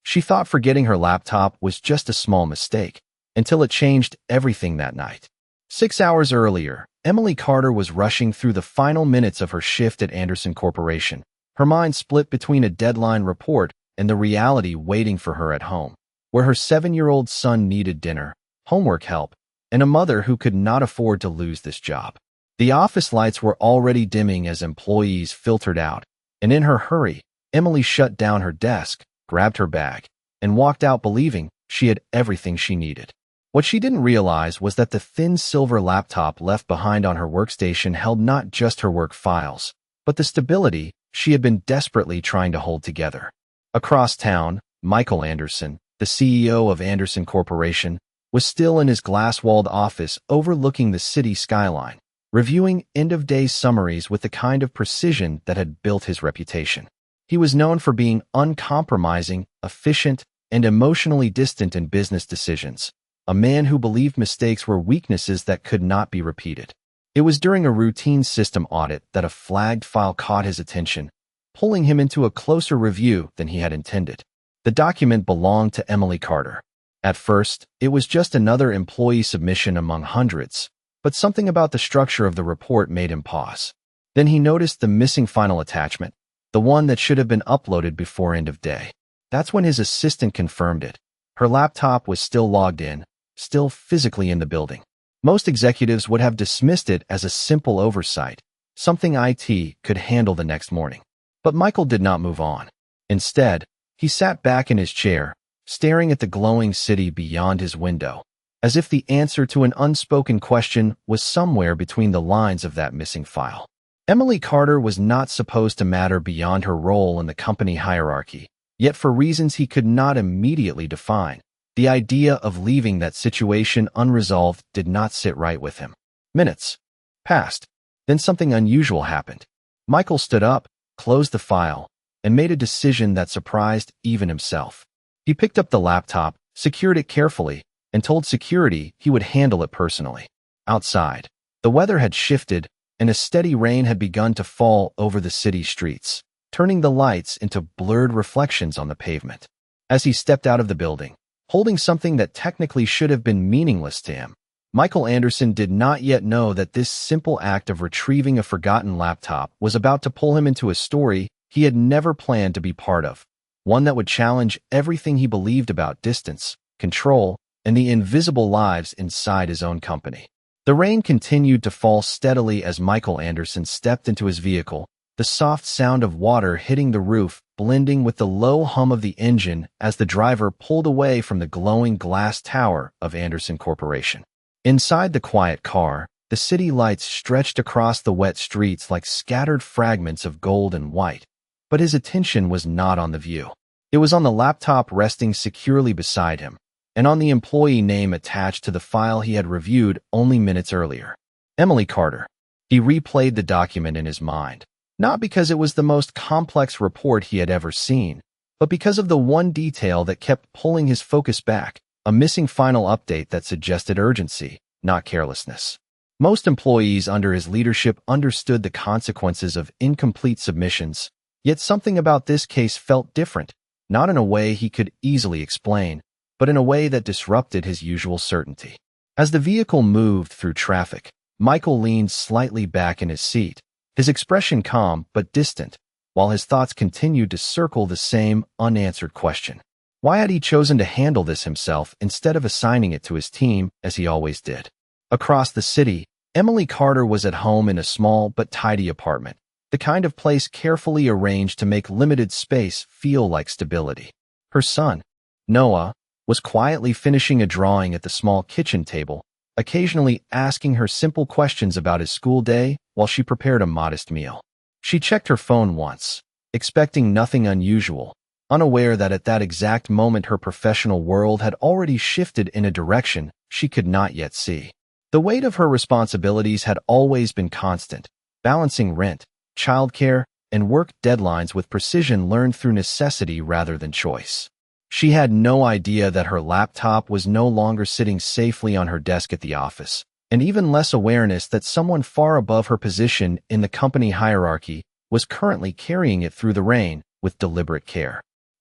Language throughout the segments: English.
She thought forgetting her laptop was just a small mistake, until it changed everything that night. 6 hours earlier, Emily Carter was rushing through the final minutes of her shift at Anderson Corporation, her mind split between a deadline report and the reality waiting for her at home, where her 7-year-old son needed dinner, homework help, and a mother who could not afford to lose this job. The office lights were already dimming as employees filtered out, and in her hurry, Emily shut down her desk, grabbed her bag, and walked out believing she had everything she needed. What she didn't realize was that the thin silver laptop left behind on her workstation held not just her work files, but the stability she had been desperately trying to hold together. Across town, Michael Anderson, the CEO of Anderson Corporation, was still in his glass-walled office overlooking the city skyline, reviewing end-of-day summaries with the kind of precision that had built his reputation. He was known for being uncompromising, efficient, and emotionally distant in business decisions, a man who believed mistakes were weaknesses that could not be repeated. It was during a routine system audit that a flagged file caught his attention, pulling him into a closer review than he had intended. The document belonged to Emily Carter. At first, it was just another employee submission among hundreds, but something about the structure of the report made him pause. Then he noticed the missing final attachment, the one that should have been uploaded before end of day. That's when his assistant confirmed it. Her laptop was still logged in, still physically in the building. Most executives would have dismissed it as a simple oversight, something IT could handle the next morning. But Michael did not move on. Instead, he sat back in his chair, staring at the glowing city beyond his window, as if the answer to an unspoken question was somewhere between the lines of that missing file. Emily Carter was not supposed to matter beyond her role in the company hierarchy, yet for reasons he could not immediately define, the idea of leaving that situation unresolved did not sit right with him. Minutes passed. Then something unusual happened. Michael stood up, closed the file, and made a decision that surprised even himself. He picked up the laptop, secured it carefully, and told security he would handle it personally. Outside, the weather had shifted, and a steady rain had begun to fall over the city streets, turning the lights into blurred reflections on the pavement. As he stepped out of the building, holding something that technically should have been meaningless to him, Michael Anderson did not yet know that this simple act of retrieving a forgotten laptop was about to pull him into a story he had never planned to be part of, one that would challenge everything he believed about distance, control, and the invisible lives inside his own company. The rain continued to fall steadily as Michael Anderson stepped into his vehicle, the soft sound of water hitting the roof blending with the low hum of the engine as the driver pulled away from the glowing glass tower of Anderson Corporation. Inside the quiet car, the city lights stretched across the wet streets like scattered fragments of gold and white, but his attention was not on the view. It was on the laptop resting securely beside him, and on the employee name attached to the file he had reviewed only minutes earlier. Emily Carter. He replayed the document in his mind, not because it was the most complex report he had ever seen, but because of the one detail that kept pulling his focus back, a missing final update that suggested urgency, not carelessness. Most employees under his leadership understood the consequences of incomplete submissions, yet something about this case felt different, not in a way he could easily explain, but in a way that disrupted his usual certainty. As the vehicle moved through traffic, Michael leaned slightly back in his seat, his expression calm but distant, while his thoughts continued to circle the same unanswered question. Why had he chosen to handle this himself instead of assigning it to his team, as he always did? Across the city, Emily Carter was at home in a small but tidy apartment, the kind of place carefully arranged to make limited space feel like stability. Her son, Noah, was quietly finishing a drawing at the small kitchen table, occasionally asking her simple questions about his school day while she prepared a modest meal. She checked her phone once, expecting nothing unusual, unaware that at that exact moment her professional world had already shifted in a direction she could not yet see. The weight of her responsibilities had always been constant, balancing rent, childcare, and work deadlines with precision learned through necessity rather than choice. She had no idea that her laptop was no longer sitting safely on her desk at the office, and even less awareness that someone far above her position in the company hierarchy was currently carrying it through the rain with deliberate care.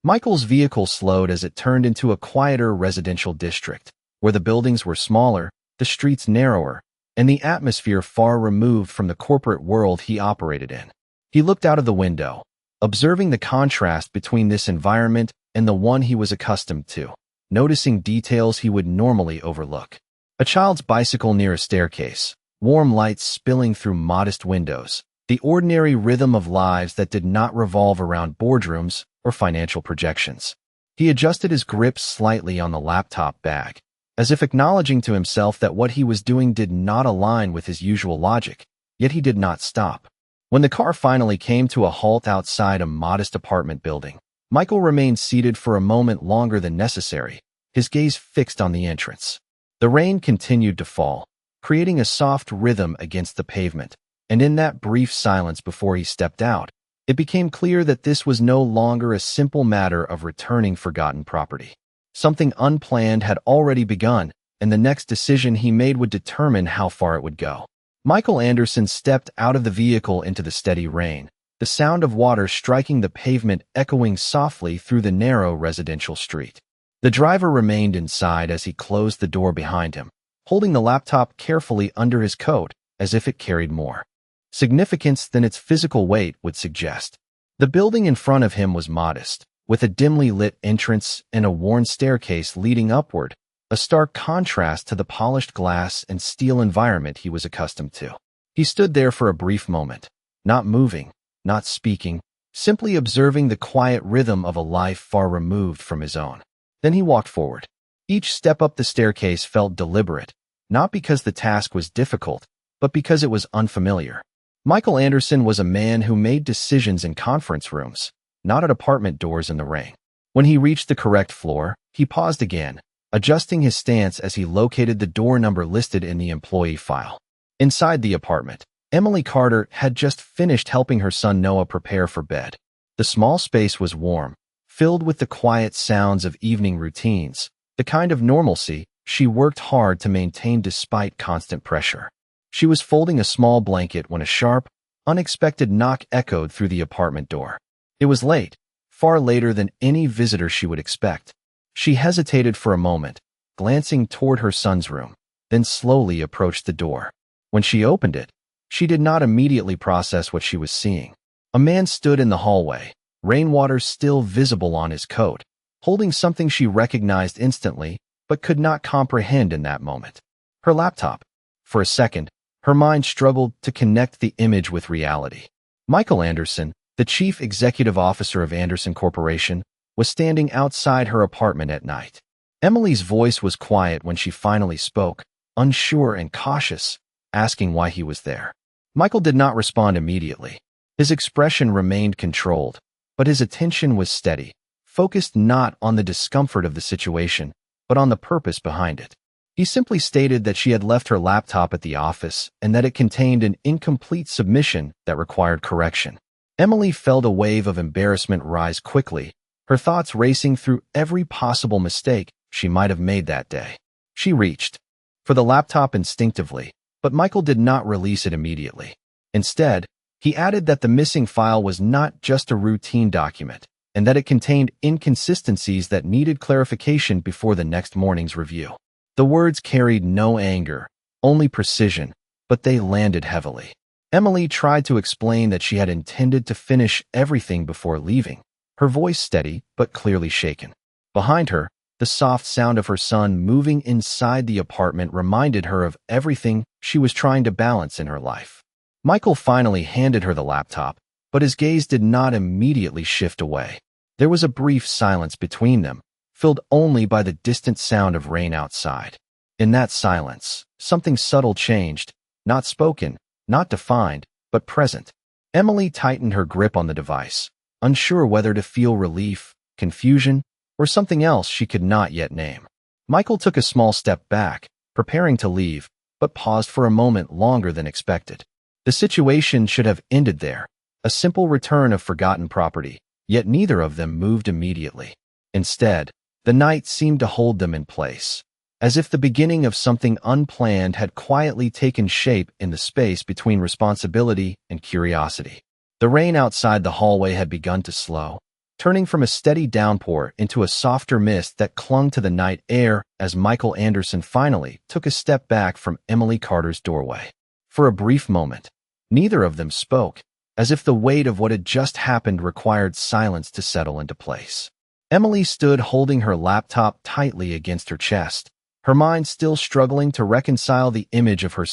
Michael's vehicle slowed as it turned into a quieter residential district, where the buildings were smaller, the streets narrower, and the atmosphere far removed from the corporate world he operated in. He looked out of the window, observing the contrast between this environment and the one he was accustomed to, noticing details he would normally overlook. A child's bicycle near a staircase, warm lights spilling through modest windows, the ordinary rhythm of lives that did not revolve around boardrooms or financial projections. He adjusted his grip slightly on the laptop bag, as if acknowledging to himself that what he was doing did not align with his usual logic, yet he did not stop. When the car finally came to a halt outside a modest apartment building, Michael remained seated for a moment longer than necessary, his gaze fixed on the entrance. The rain continued to fall, creating a soft rhythm against the pavement, and in that brief silence before he stepped out, it became clear that this was no longer a simple matter of returning forgotten property. Something unplanned had already begun, and the next decision he made would determine how far it would go. Michael Anderson stepped out of the vehicle into the steady rain, the sound of water striking the pavement echoing softly through the narrow residential street. The driver remained inside as he closed the door behind him, holding the laptop carefully under his coat as if it carried more significance than its physical weight would suggest. The building in front of him was modest, with a dimly lit entrance and a worn staircase leading upward, a stark contrast to the polished glass and steel environment he was accustomed to. He stood there for a brief moment, not moving, not speaking, simply observing the quiet rhythm of a life far removed from his own. Then he walked forward. Each step up the staircase felt deliberate, not because the task was difficult, but because it was unfamiliar. Michael Anderson was a man who made decisions in conference rooms, not at apartment doors in the rain. When he reached the correct floor, he paused again, adjusting his stance as he located the door number listed in the employee file. Inside the apartment, Emily Carter had just finished helping her son Noah prepare for bed. The small space was warm, filled with the quiet sounds of evening routines, the kind of normalcy she worked hard to maintain despite constant pressure. She was folding a small blanket when a sharp, unexpected knock echoed through the apartment door. It was late, far later than any visitor she would expect. She hesitated for a moment, glancing toward her son's room, then slowly approached the door. When she opened it, she did not immediately process what she was seeing. A man stood in the hallway, rainwater still visible on his coat, holding something she recognized instantly but could not comprehend in that moment. Her laptop. For a second, her mind struggled to connect the image with reality. Michael Anderson, the chief executive officer of Anderson Corporation, was standing outside her apartment at night. Emily's voice was quiet when she finally spoke, unsure and cautious, asking why he was there. Michael did not respond immediately. His expression remained controlled, but his attention was steady, focused not on the discomfort of the situation, but on the purpose behind it. He simply stated that she had left her laptop at the office and that it contained an incomplete submission that required correction. Emily felt a wave of embarrassment rise quickly, her thoughts racing through every possible mistake she might have made that day. She reached for the laptop instinctively, but Michael did not release it immediately. Instead, he added that the missing file was not just a routine document, and that it contained inconsistencies that needed clarification before the next morning's review. The words carried no anger, only precision, but they landed heavily. Emily tried to explain that she had intended to finish everything before leaving, her voice steady but clearly shaken. Behind her, the soft sound of her son moving inside the apartment reminded her of everything she was trying to balance in her life. Michael finally handed her the laptop, but his gaze did not immediately shift away. There was a brief silence between them, filled only by the distant sound of rain outside. In that silence, something subtle changed, not spoken, not defined, but present. Emily tightened her grip on the device, unsure whether to feel relief, confusion, or something else she could not yet name. Michael took a small step back, preparing to leave, but paused for a moment longer than expected. The situation should have ended there, a simple return of forgotten property, yet neither of them moved immediately. Instead, the night seemed to hold them in place, as if the beginning of something unplanned had quietly taken shape in the space between responsibility and curiosity. The rain outside the hallway had begun to slow, turning from a steady downpour into a softer mist that clung to the night air as Michael Anderson finally took a step back from Emily Carter's doorway. For a brief moment, neither of them spoke, as if the weight of what had just happened required silence to settle into place. Emily stood holding her laptop tightly against her chest, her mind still struggling to reconcile the image of her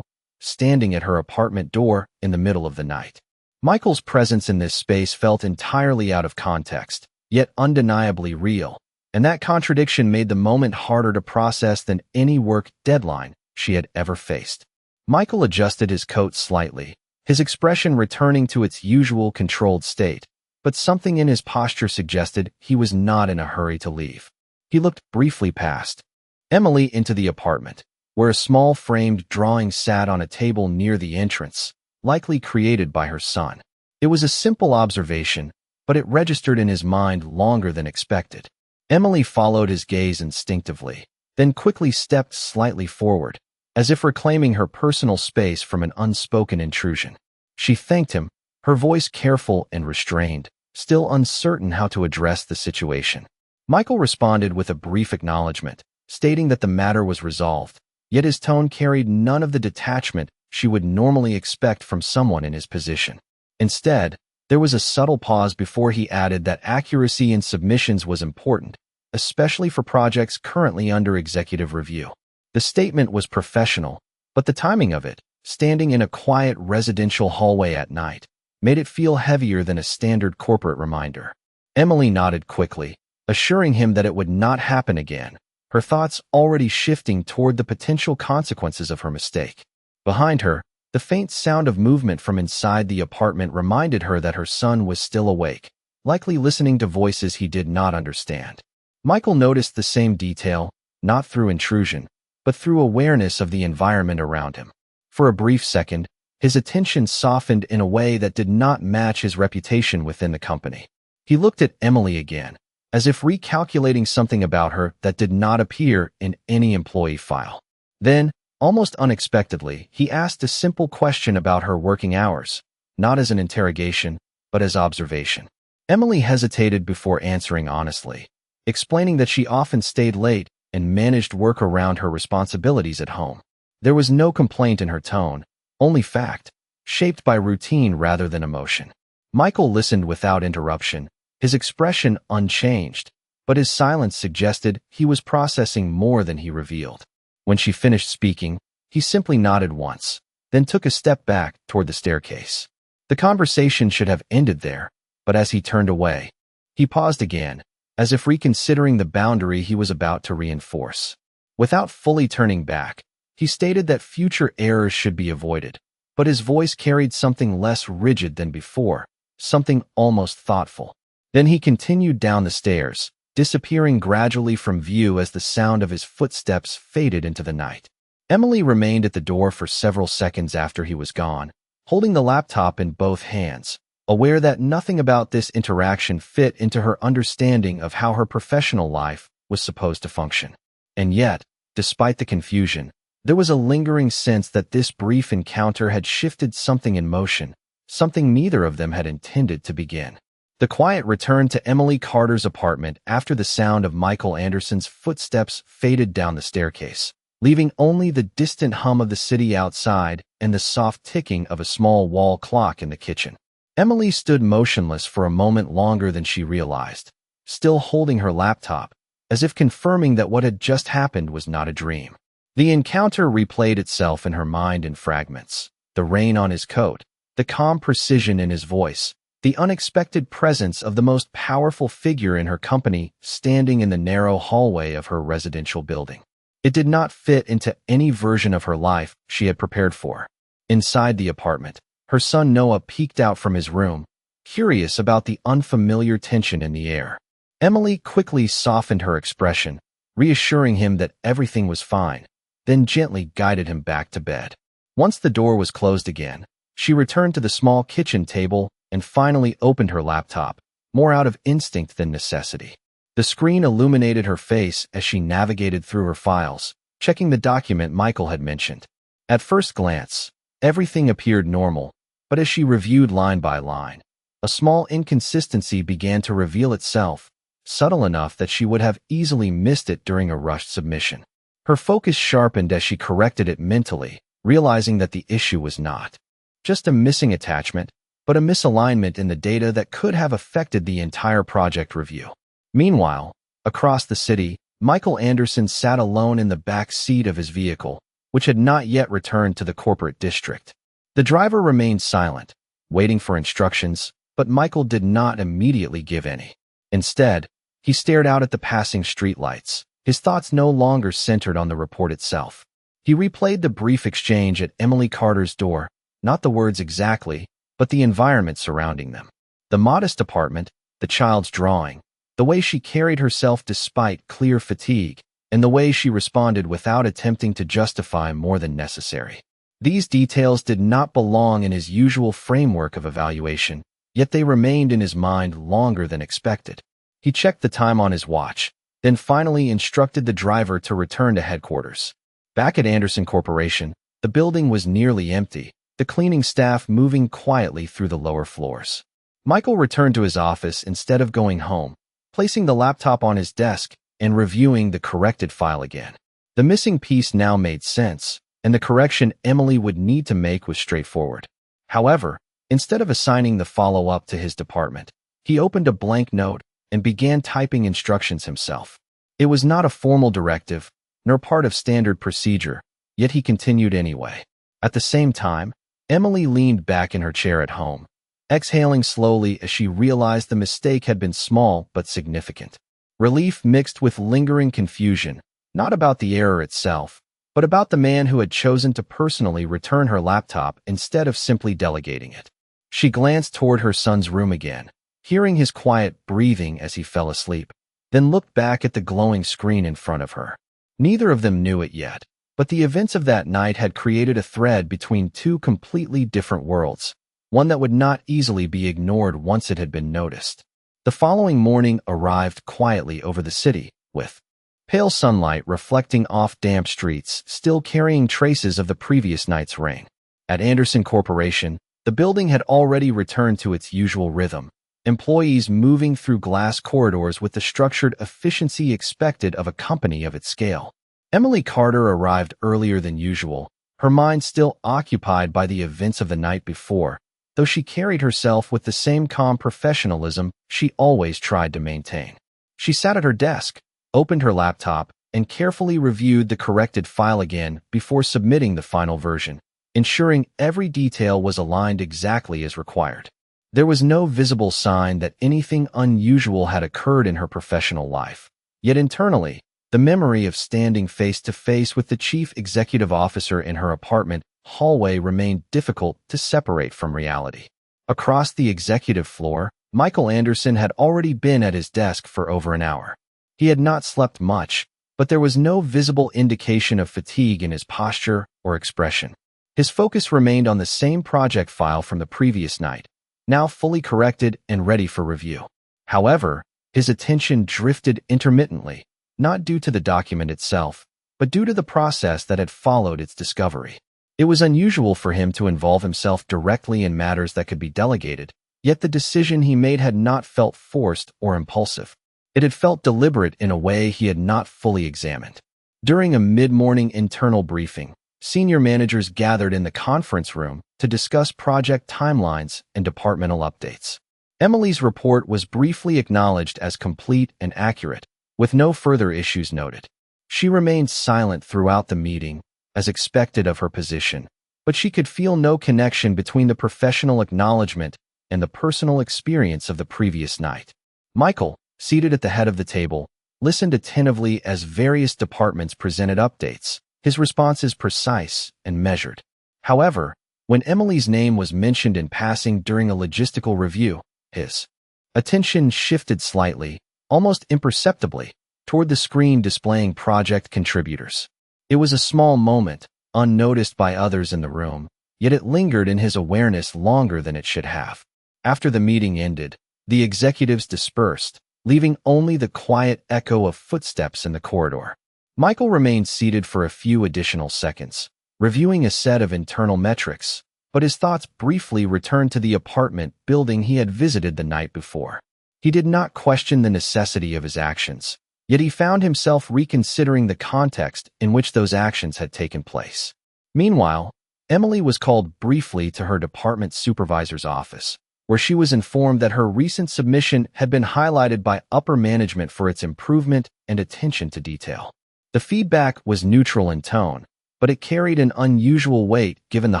standing at her apartment door in the middle of the night. Michael's presence in this space felt entirely out of context, yet undeniably real, and that contradiction made the moment harder to process than any work deadline she had ever faced. Michael adjusted his coat slightly, his expression returning to its usual controlled state, but something in his posture suggested he was not in a hurry to leave. He looked briefly past Emily into the apartment, where a small framed drawing sat on a table near the entrance, likely created by her son. It was a simple observation, but it registered in his mind longer than expected. Emily followed his gaze instinctively, then quickly stepped slightly forward, as if reclaiming her personal space from an unspoken intrusion. She thanked him, her voice careful and restrained, still uncertain how to address the situation. Michael responded with a brief acknowledgement, stating that the matter was resolved, yet his tone carried none of the detachment she would normally expect from someone in his position. Instead, there was a subtle pause before he added that accuracy in submissions was important, especially for projects currently under executive review. The statement was professional, but the timing of it, standing in a quiet residential hallway at night, made it feel heavier than a standard corporate reminder. Emily nodded quickly, assuring him that it would not happen again, her thoughts already shifting toward the potential consequences of her mistake. Behind her, the faint sound of movement from inside the apartment reminded her that her son was still awake, likely listening to voices he did not understand. Michael noticed the same detail, not through intrusion, but through awareness of the environment around him. For a brief second, his attention softened in a way that did not match his reputation within the company. He looked at Emily again, as if recalculating something about her that did not appear in any employee file. Then, almost unexpectedly, he asked a simple question about her working hours, not as an interrogation, but as observation. Emily hesitated before answering honestly, explaining that she often stayed late and managed work around her responsibilities at home. There was no complaint in her tone, only fact, shaped by routine rather than emotion. Michael listened without interruption, his expression unchanged, but his silence suggested he was processing more than he revealed. When she finished speaking, he simply nodded once, then took a step back toward the staircase. The conversation should have ended there, but as he turned away, he paused again, as if reconsidering the boundary he was about to reinforce. Without fully turning back, he stated that future errors should be avoided, but his voice carried something less rigid than before, something almost thoughtful. Then he continued down the stairs, disappearing gradually from view as the sound of his footsteps faded into the night. Emily remained at the door for several seconds after he was gone, holding the laptop in both hands, aware that nothing about this interaction fit into her understanding of how her professional life was supposed to function. And yet, despite the confusion, there was a lingering sense that this brief encounter had shifted something in motion, something neither of them had intended to begin. The quiet returned to Emily Carter's apartment after the sound of Michael Anderson's footsteps faded down the staircase, leaving only the distant hum of the city outside and the soft ticking of a small wall clock in the kitchen. Emily stood motionless for a moment longer than she realized, still holding her laptop, as if confirming that what had just happened was not a dream. The encounter replayed itself in her mind in fragments. The rain on his coat, the calm precision in his voice, the unexpected presence of the most powerful figure in her company standing in the narrow hallway of her residential building. It did not fit into any version of her life she had prepared for. Inside the apartment, her son Noah peeked out from his room, curious about the unfamiliar tension in the air. Emily quickly softened her expression, reassuring him that everything was fine, then gently guided him back to bed. Once the door was closed again, she returned to the small kitchen table and finally opened her laptop, more out of instinct than necessity. The screen illuminated her face as she navigated through her files, checking the document Michael had mentioned. At first glance, everything appeared normal, but as she reviewed line by line, A small inconsistency began to reveal itself, subtle enough that she would have easily missed it during a rushed submission. Her focus sharpened as she corrected it mentally, realizing that the issue was not just a missing attachment, but a misalignment in the data that could have affected the entire project review. Meanwhile, across the city, Michael Anderson sat alone in the back seat of his vehicle, which had not yet returned to the corporate district. The driver remained silent, waiting for instructions, but Michael did not immediately give any. Instead, he stared out at the passing streetlights, his thoughts no longer centered on the report itself. He replayed the brief exchange at Emily Carter's door, not the words exactly, but the environment surrounding them. The modest apartment, the child's drawing, the way she carried herself despite clear fatigue, and the way she responded without attempting to justify more than necessary. These details did not belong in his usual framework of evaluation, yet they remained in his mind longer than expected. He checked the time on his watch, then finally instructed the driver to return to headquarters. Back at Anderson Corporation, the building was nearly empty, the cleaning staff moving quietly through the lower floors. Michael returned to his office instead of going home, placing the laptop on his desk and reviewing the corrected file again. The missing piece now made sense, and the correction Emily would need to make was straightforward. However, instead of assigning the follow-up to his department, he opened a blank note and began typing instructions himself. It was not a formal directive, nor part of standard procedure, yet he continued anyway. At the same time, Emily leaned back in her chair at home, exhaling slowly as she realized the mistake had been small but significant. Relief mixed with lingering confusion, not about the error itself, but about the man who had chosen to personally return her laptop instead of simply delegating it. She glanced toward her son's room again, hearing his quiet breathing as he fell asleep, then looked back at the glowing screen in front of her. Neither of them knew it yet, but the events of that night had created a thread between two completely different worlds, one that would not easily be ignored once it had been noticed. The following morning arrived quietly over the city, with pale sunlight reflecting off damp streets, still carrying traces of the previous night's rain. At Anderson Corporation, the building had already returned to its usual rhythm, employees moving through glass corridors with the structured efficiency expected of a company of its scale. Emily Carter arrived earlier than usual, her mind still occupied by the events of the night before, though she carried herself with the same calm professionalism she always tried to maintain. She sat at her desk, opened her laptop, and carefully reviewed the corrected file again before submitting the final version, ensuring every detail was aligned exactly as required. There was no visible sign that anything unusual had occurred in her professional life, yet internally, the memory of standing face-to-face with the chief executive officer in her apartment hallway remained difficult to separate from reality. Across the executive floor, Michael Anderson had already been at his desk for over an hour. He had not slept much, but there was no visible indication of fatigue in his posture or expression. His focus remained on the same project file from the previous night, now fully corrected and ready for review. However, his attention drifted intermittently, not due to the document itself, but due to the process that had followed its discovery. It was unusual for him to involve himself directly in matters that could be delegated, yet the decision he made had not felt forced or impulsive. It had felt deliberate in a way he had not fully examined. During a mid-morning internal briefing, senior managers gathered in the conference room to discuss project timelines and departmental updates. Emily's report was briefly acknowledged as complete and accurate, with no further issues noted. She remained silent throughout the meeting, as expected of her position, but she could feel no connection between the professional acknowledgement and the personal experience of the previous night. Michael, seated at the head of the table, listened attentively as various departments presented updates, his responses precise and measured. However, when Emily's name was mentioned in passing during a logistical review, his attention shifted slightly, almost imperceptibly, toward the screen displaying project contributors. It was a small moment, unnoticed by others in the room, yet it lingered in his awareness longer than it should have. After the meeting ended, the executives dispersed, leaving only the quiet echo of footsteps in the corridor. Michael remained seated for a few additional seconds, reviewing a set of internal metrics, but his thoughts briefly returned to the apartment building he had visited the night before. He did not question the necessity of his actions, yet he found himself reconsidering the context in which those actions had taken place. Meanwhile, Emily was called briefly to her department supervisor's office, where she was informed that her recent submission had been highlighted by upper management for its improvement and attention to detail. The feedback was neutral in tone, but it carried an unusual weight given the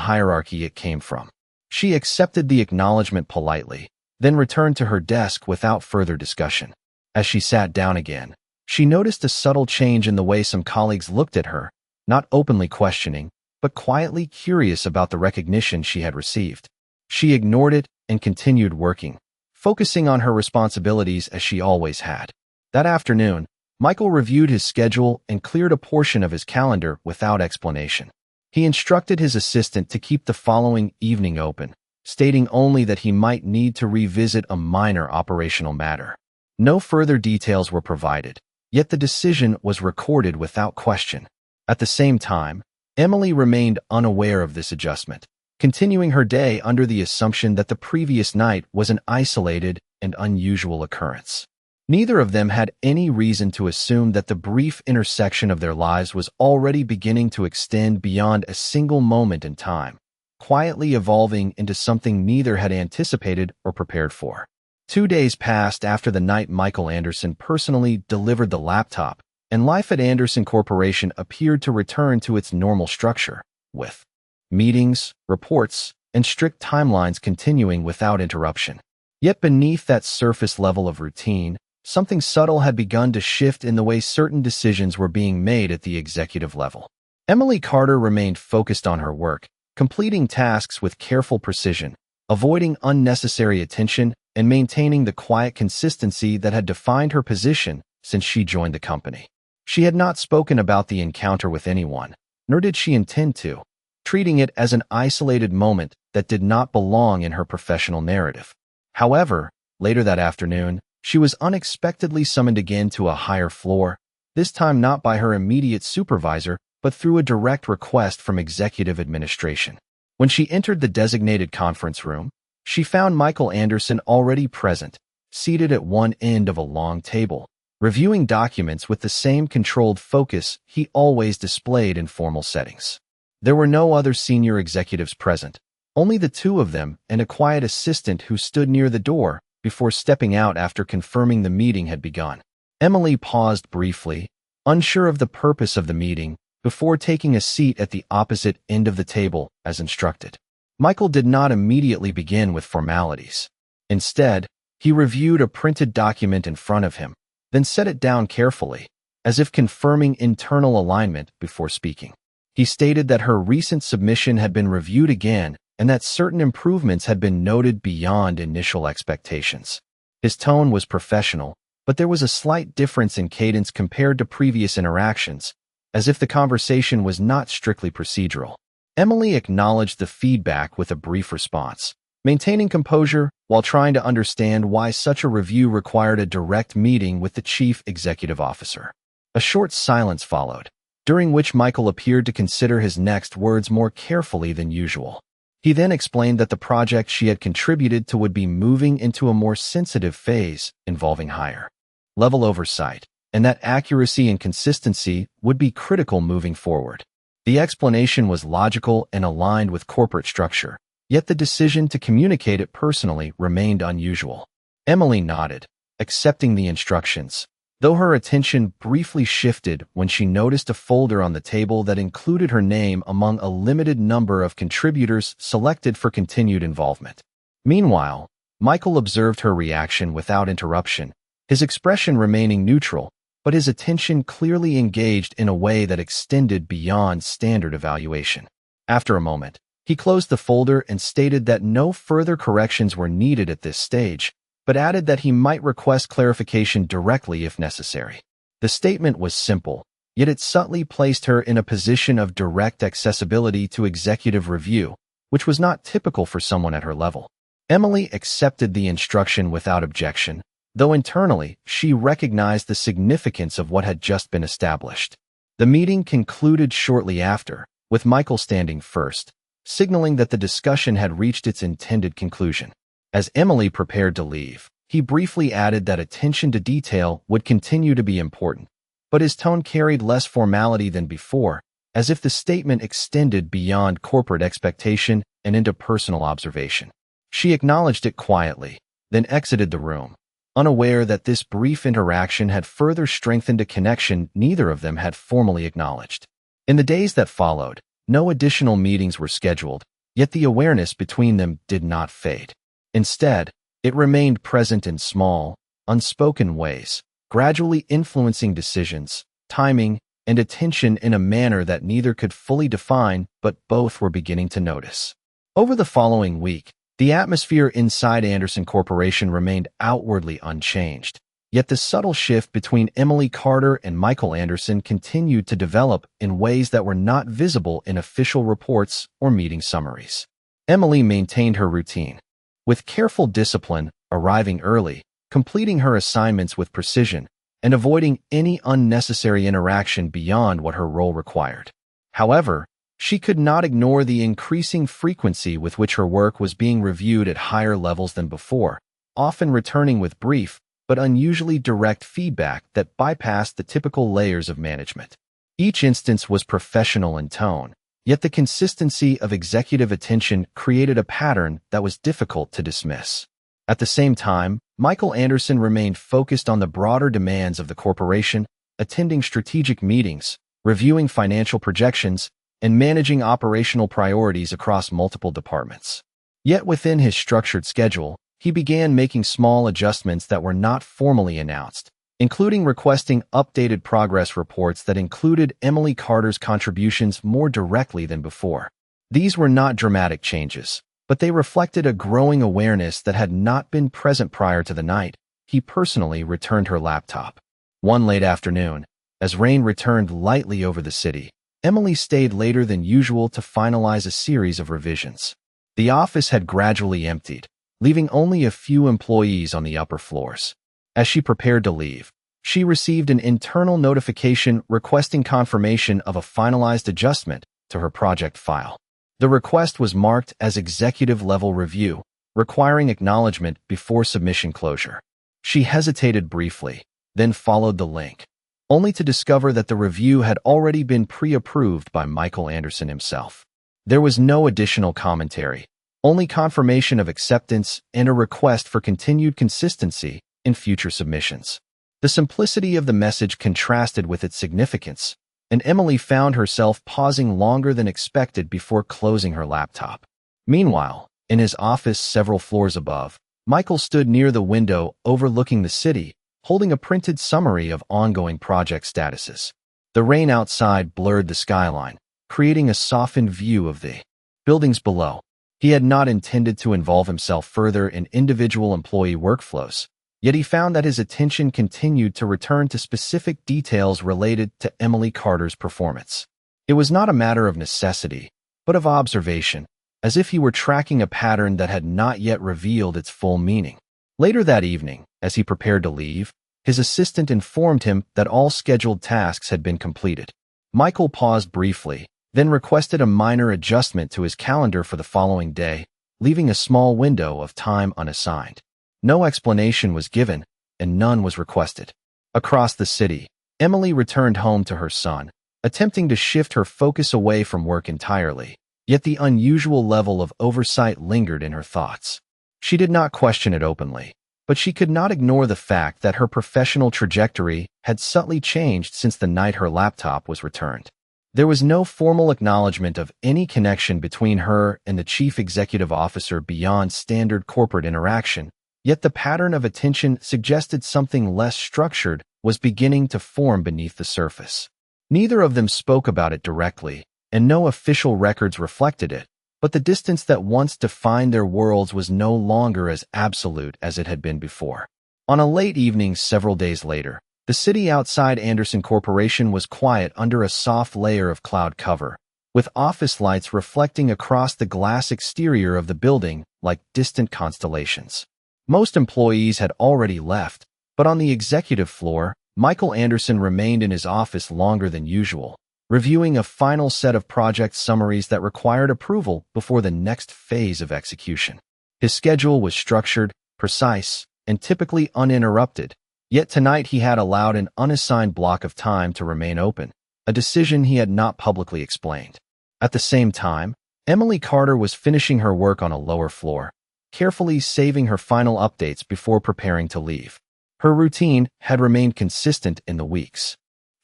hierarchy it came from. She accepted the acknowledgement politely, then returned to her desk without further discussion. As she sat down again, she noticed a subtle change in the way some colleagues looked at her, not openly questioning, but quietly curious about the recognition she had received. She ignored it and continued working, focusing on her responsibilities as she always had. That afternoon, Michael reviewed his schedule and cleared a portion of his calendar without explanation. He instructed his assistant to keep the following evening open, stating only that he might need to revisit a minor operational matter. No further details were provided, yet the decision was recorded without question. At the same time, Emily remained unaware of this adjustment, continuing her day under the assumption that the previous night was an isolated and unusual occurrence. Neither of them had any reason to assume that the brief intersection of their lives was already beginning to extend beyond a single moment in time, quietly evolving into something neither had anticipated or prepared for. 2 days passed after the night Michael Anderson personally delivered the laptop, and life at Anderson Corporation appeared to return to its normal structure, with meetings, reports, and strict timelines continuing without interruption. Yet beneath that surface level of routine, something subtle had begun to shift in the way certain decisions were being made at the executive level. Emily Carter remained focused on her work, completing tasks with careful precision, avoiding unnecessary attention, and maintaining the quiet consistency that had defined her position since she joined the company. She had not spoken about the encounter with anyone, nor did she intend to, treating it as an isolated moment that did not belong in her professional narrative. However, later that afternoon, she was unexpectedly summoned again to a higher floor, this time not by her immediate supervisor, but through a direct request from executive administration. When she entered the designated conference room, she found Michael Anderson already present, seated at one end of a long table, reviewing documents with the same controlled focus he always displayed in formal settings. There were no other senior executives present, only the two of them and a quiet assistant who stood near the door before stepping out after confirming the meeting had begun. Emily paused briefly, unsure of the purpose of the meeting, before taking a seat at the opposite end of the table as instructed. Michael did not immediately begin with formalities. Instead, he reviewed a printed document in front of him, then set it down carefully, as if confirming internal alignment before speaking. He stated that her recent submission had been reviewed again and that certain improvements had been noted beyond initial expectations. His tone was professional, but there was a slight difference in cadence compared to previous interactions, as if the conversation was not strictly procedural. Emily acknowledged the feedback with a brief response, maintaining composure while trying to understand why such a review required a direct meeting with the chief executive officer. A short silence followed, during which Michael appeared to consider his next words more carefully than usual. He then explained that the project she had contributed to would be moving into a more sensitive phase involving higher level oversight, and that accuracy and consistency would be critical moving forward. The explanation was logical and aligned with corporate structure, yet the decision to communicate it personally remained unusual. Emily nodded, accepting the instructions, though her attention briefly shifted when she noticed a folder on the table that included her name among a limited number of contributors selected for continued involvement. Meanwhile, Michael observed her reaction without interruption, his expression remaining neutral, but his attention clearly engaged in a way that extended beyond standard evaluation. After a moment, he closed the folder and stated that no further corrections were needed at this stage, but added that he might request clarification directly if necessary. The statement was simple, yet it subtly placed her in a position of direct accessibility to executive review, which was not typical for someone at her level. Emily accepted the instruction without objection, though internally she recognized the significance of what had just been established. The meeting concluded shortly after, with Michael standing first, signaling that the discussion had reached its intended conclusion. As Emily prepared to leave, he briefly added that attention to detail would continue to be important, but his tone carried less formality than before, as if the statement extended beyond corporate expectation and into personal observation. She acknowledged it quietly, then exited the room, unaware that this brief interaction had further strengthened a connection neither of them had formally acknowledged. In the days that followed, no additional meetings were scheduled, yet the awareness between them did not fade. Instead, it remained present in small, unspoken ways, gradually influencing decisions, timing, and attention in a manner that neither could fully define but both were beginning to notice. Over the following week, the atmosphere inside Anderson Corporation remained outwardly unchanged, yet the subtle shift between Emily Carter and Michael Anderson continued to develop in ways that were not visible in official reports or meeting summaries. Emily maintained her routine, with careful discipline, arriving early, completing her assignments with precision, and avoiding any unnecessary interaction beyond what her role required. However, she could not ignore the increasing frequency with which her work was being reviewed at higher levels than before, often returning with brief but unusually direct feedback that bypassed the typical layers of management. Each instance was professional in tone, yet the consistency of executive attention created a pattern that was difficult to dismiss. At the same time, Michael Anderson remained focused on the broader demands of the corporation, attending strategic meetings, reviewing financial projections, and managing operational priorities across multiple departments. Yet within his structured schedule, he began making small adjustments that were not formally announced, including requesting updated progress reports that included Emily Carter's contributions more directly than before. These were not dramatic changes, but they reflected a growing awareness that had not been present prior to the night he personally returned her laptop. One late afternoon, as rain returned lightly over the city, Emily stayed later than usual to finalize a series of revisions. The office had gradually emptied, leaving only a few employees on the upper floors. As she prepared to leave, she received an internal notification requesting confirmation of a finalized adjustment to her project file. The request was marked as executive-level review, requiring acknowledgement before submission closure. She hesitated briefly, then followed the link, only to discover that the review had already been pre-approved by Michael Anderson himself. There was no additional commentary, only confirmation of acceptance and a request for continued consistency in future submissions. The simplicity of the message contrasted with its significance, and Emily found herself pausing longer than expected before closing her laptop. Meanwhile, in his office several floors above, Michael stood near the window overlooking the city, holding a printed summary of ongoing project statuses. The rain outside blurred the skyline, creating a softened view of the buildings below. He had not intended to involve himself further in individual employee workflows, yet he found that his attention continued to return to specific details related to Emily Carter's performance. It was not a matter of necessity, but of observation, as if he were tracking a pattern that had not yet revealed its full meaning. Later that evening, as he prepared to leave, his assistant informed him that all scheduled tasks had been completed. Michael paused briefly, then requested a minor adjustment to his calendar for the following day, leaving a small window of time unassigned. No explanation was given, and none was requested. Across the city, Emily returned home to her son, attempting to shift her focus away from work entirely, yet the unusual level of oversight lingered in her thoughts. She did not question it openly, but she could not ignore the fact that her professional trajectory had subtly changed since the night her laptop was returned. There was no formal acknowledgement of any connection between her and the chief executive officer beyond standard corporate interaction, yet the pattern of attention suggested something less structured was beginning to form beneath the surface. Neither of them spoke about it directly, and no official records reflected it, but the distance that once defined their worlds was no longer as absolute as it had been before. On a late evening several days later, the city outside Anderson Corporation was quiet under a soft layer of cloud cover, with office lights reflecting across the glass exterior of the building like distant constellations. Most employees had already left, but on the executive floor, Michael Anderson remained in his office longer than usual, reviewing a final set of project summaries that required approval before the next phase of execution. His schedule was structured, precise, and typically uninterrupted, yet tonight he had allowed an unassigned block of time to remain open, a decision he had not publicly explained. At the same time, Emily Carter was finishing her work on a lower floor, carefully saving her final updates before preparing to leave. Her routine had remained consistent in the weeks,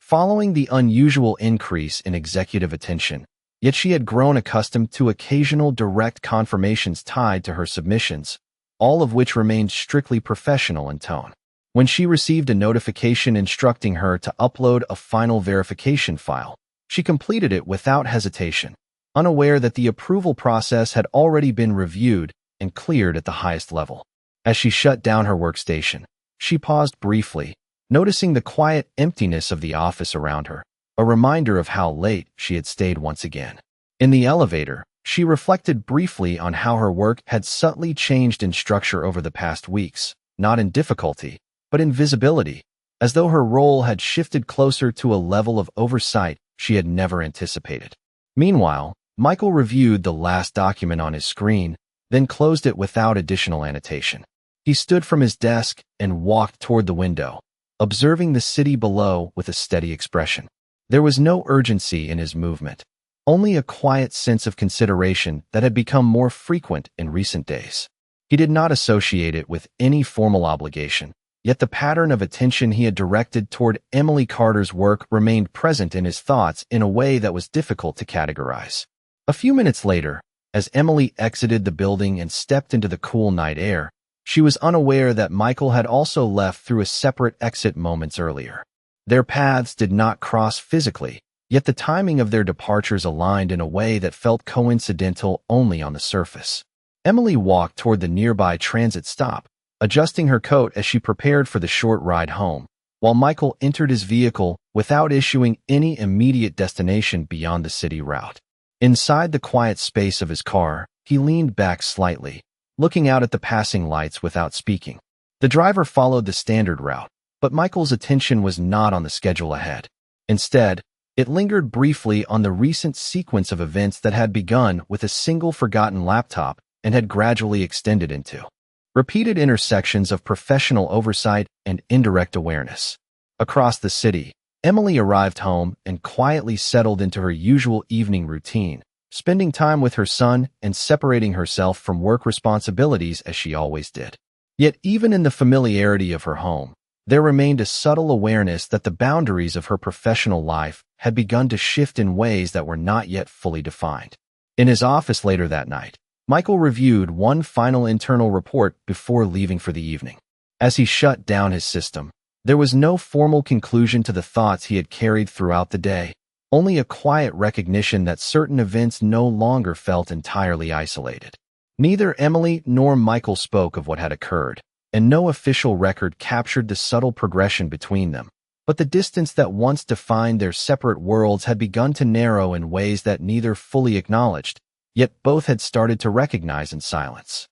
following the unusual increase in executive attention, yet she had grown accustomed to occasional direct confirmations tied to her submissions, all of which remained strictly professional in tone. When she received a notification instructing her to upload a final verification file, she completed it without hesitation, unaware that the approval process had already been reviewed and cleared at the highest level. As she shut down her workstation, she paused briefly, noticing the quiet emptiness of the office around her, a reminder of how late she had stayed once again. In the elevator, she reflected briefly on how her work had subtly changed in structure over the past weeks, not in difficulty, but in visibility, as though her role had shifted closer to a level of oversight she had never anticipated. Meanwhile, Michael reviewed the last document on his screen, then closed it without additional annotation. He stood from his desk and walked toward the window, observing the city below with a steady expression. There was no urgency in his movement, only a quiet sense of consideration that had become more frequent in recent days. He did not associate it with any formal obligation, yet the pattern of attention he had directed toward Emily Carter's work remained present in his thoughts in a way that was difficult to categorize. A few minutes later, as Emily exited the building and stepped into the cool night air, she was unaware that Michael had also left through a separate exit moments earlier. Their paths did not cross physically, yet the timing of their departures aligned in a way that felt coincidental only on the surface. Emily walked toward the nearby transit stop, adjusting her coat as she prepared for the short ride home, while Michael entered his vehicle without issuing any immediate destination beyond the city route. Inside the quiet space of his car, he leaned back slightly, looking out at the passing lights without speaking. The driver followed the standard route, but Michael's attention was not on the schedule ahead. Instead, it lingered briefly on the recent sequence of events that had begun with a single forgotten laptop and had gradually extended into repeated intersections of professional oversight and indirect awareness. Across the city, Emily arrived home and quietly settled into her usual evening routine, spending time with her son and separating herself from work responsibilities as she always did. Yet even in the familiarity of her home, there remained a subtle awareness that the boundaries of her professional life had begun to shift in ways that were not yet fully defined. In his office later that night, Michael reviewed one final internal report before leaving for the evening. As he shut down his system, there was no formal conclusion to the thoughts he had carried throughout the day, only a quiet recognition that certain events no longer felt entirely isolated. Neither Emily nor Michael spoke of what had occurred, and no official record captured the subtle progression between them. But the distance that once defined their separate worlds had begun to narrow in ways that neither fully acknowledged, yet both had started to recognize in silence.